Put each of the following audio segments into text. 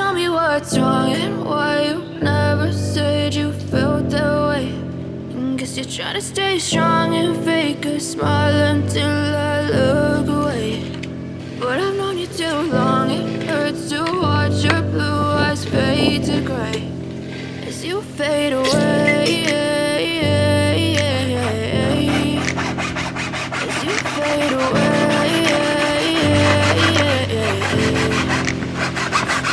tell me what's wrong and why you never said you felt that way. Guess you're trying to stay strong and fake a smile until I look away. But I've known you too long, it hurts to watch your blue eyes fade to gray as you fade away. As you fade away.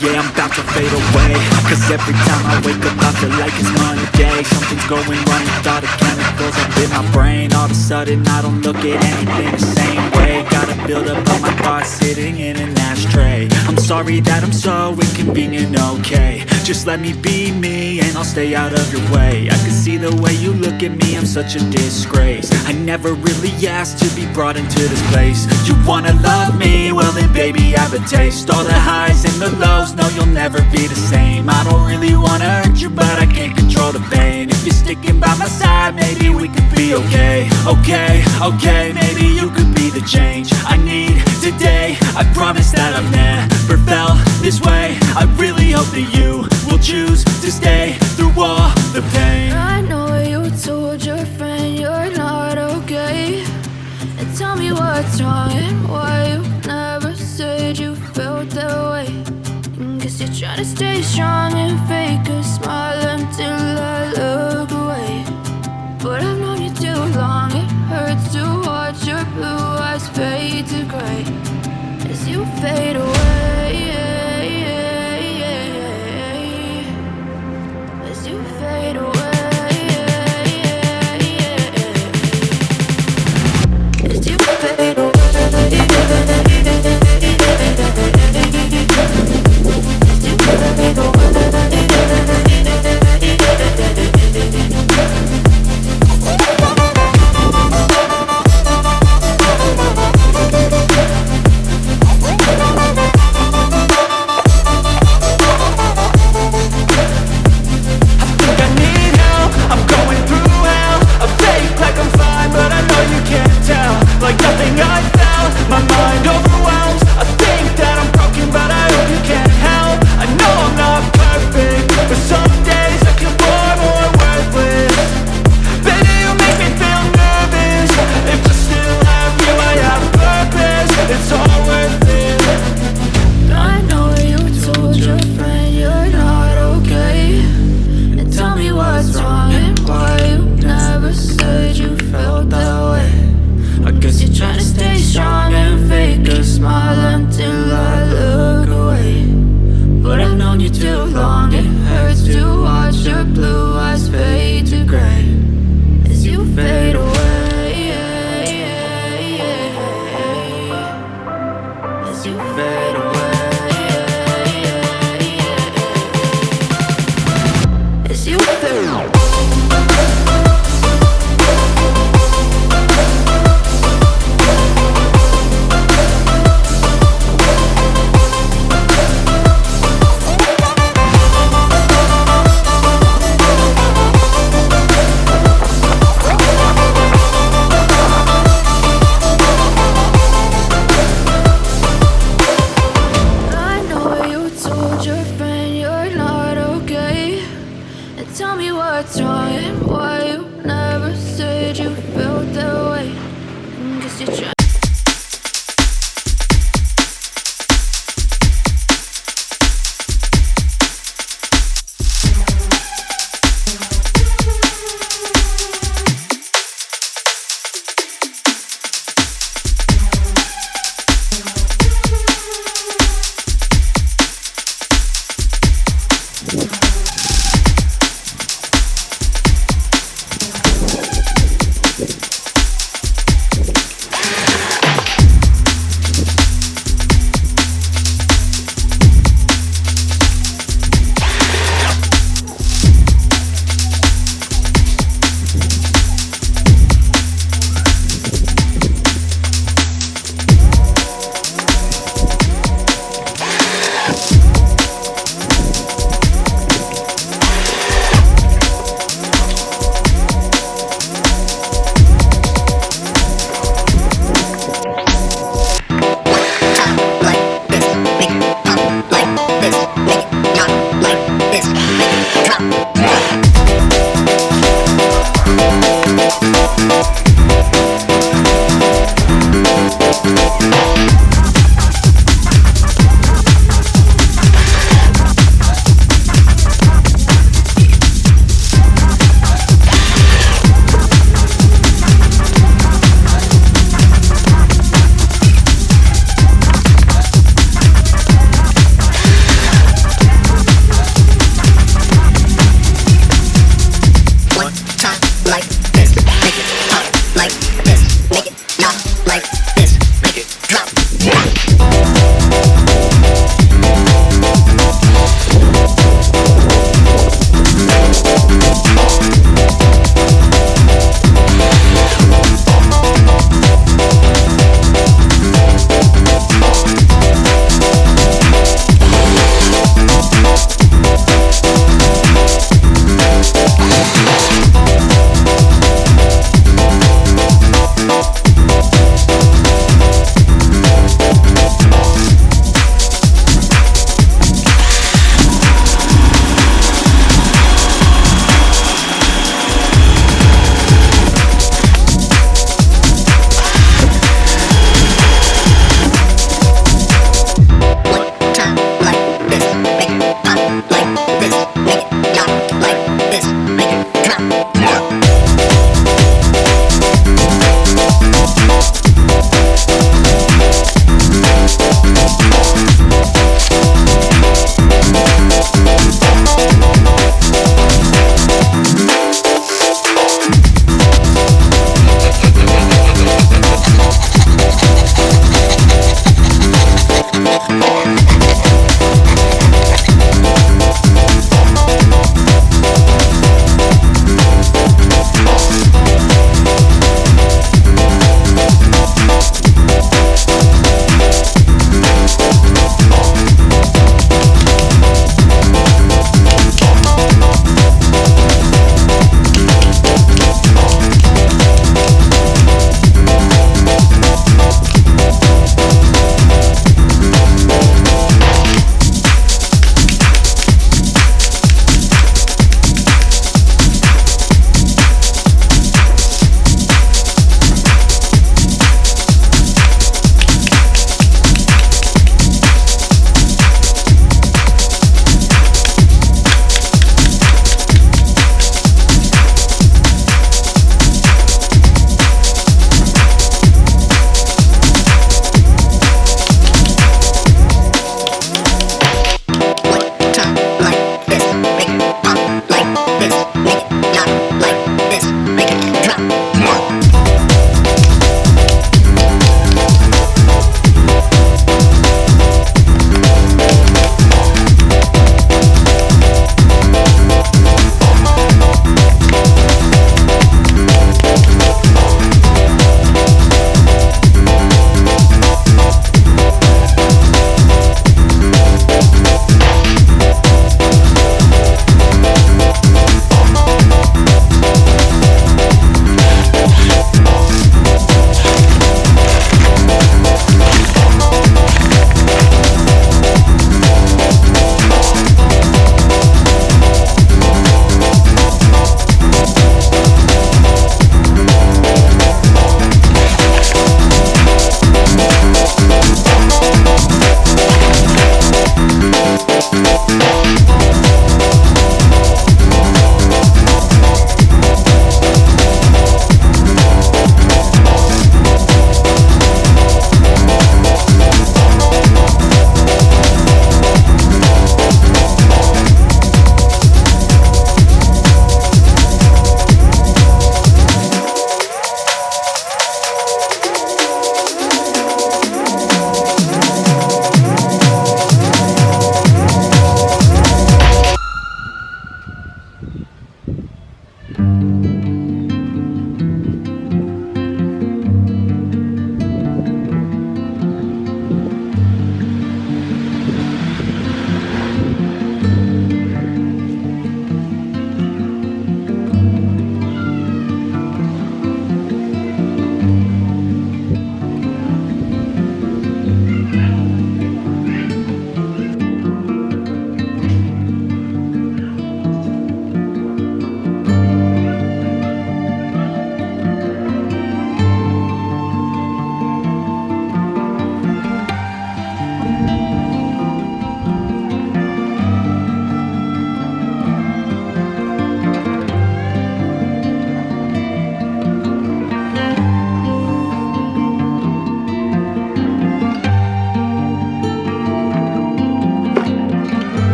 Yeah, I'm about to fade away, cause every time I wake up I feel like it's Monday. Something's going wrong with all the chemicals up in my brain. All of a sudden I don't look at anything the same way. Gotta build up all my thoughts sitting in an ashtray. I'm sorry that I'm so inconvenient, okay. Just let me be me and I'll stay out of your way. I can see the way you look at me, I'm such a disgrace. I never really asked to be brought into this place. You wanna love me? Well then baby have a taste. All the highs and the lows, no you'll never be the same. I don't really wanna hurt you but I can't control the pain. If you're sticking by my side maybe we could be okay. Okay, maybe you could be the change I need today. I promise that I've never felt this way. I really hope that you will choose to stay through all the pain. I know you told your friend you're not okay, and tell me what's wrong and why you never said you felt that way. Guess you're trying to stay strong and fake a smile until I look away. But I've known you too long, it hurts to watch your blue eyes fade to gray as you fade away.